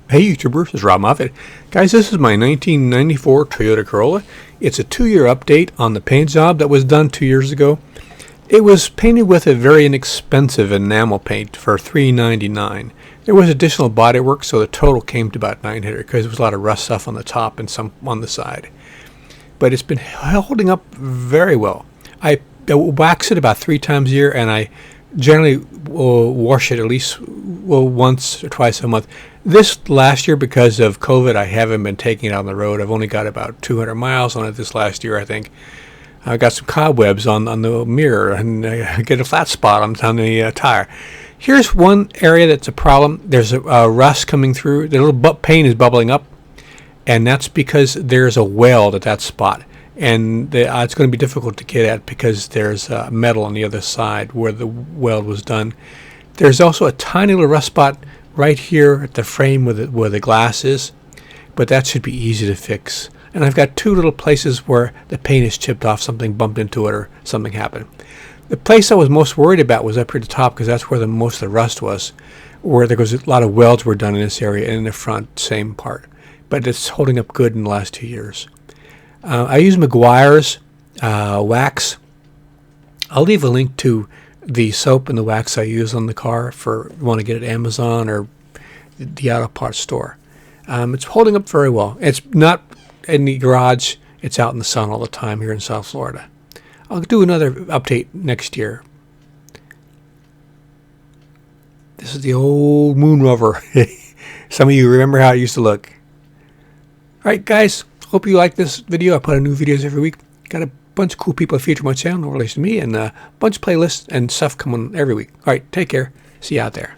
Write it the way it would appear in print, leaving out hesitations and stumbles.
Hey YouTubers, this is Rob Moffett. Guys, this is my 1994 Toyota Corolla. It's a 2-year update on the paint job that was done 2 years ago. It was painted with a very inexpensive enamel paint for $3.99. There was additional bodywork, so the total came to about $900 because there was a lot of rust stuff on the top and some on the side. But it's been holding up very well. I wax it about 3 times a year, and I generally will wash it at least once or twice a month. This last year, because of COVID, I haven't been taking it on the road. I've only got about 200 miles on it this last year, I think. I got some cobwebs on the mirror, and I get a flat spot on the tire. Here's one area that's a problem. There's a rust coming through. The little paint is bubbling up, and that's because there's a weld at that spot. And it's going to be difficult to get at because there's metal on the other side where the weld was done. There's also a tiny little rust spot right here at the frame where the glass is, but that should be easy to fix. And I've got 2 little places where the paint is chipped off, something bumped into it or something happened. The place I was most worried about was up here at the top because that's where most of the rust was, where there was a lot of welds were done in this area and in the front, same part. But it's holding up good in the last 2 years. I use Meguiar's wax. I'll leave a link to the soap and the wax I use on the car for you want to get it at Amazon or the auto parts store. It's holding up very well. It's not in the garage. It's out in the sun all the time here in South Florida. I'll do another update next year. This is the old moon rover. Some of you remember how it used to look. All right, guys. Hope you like this video. I put out new videos every week. Got a bunch of cool people that feature my channel in relation to me, and a bunch of playlists and stuff coming every week. All right, take care. See you out there.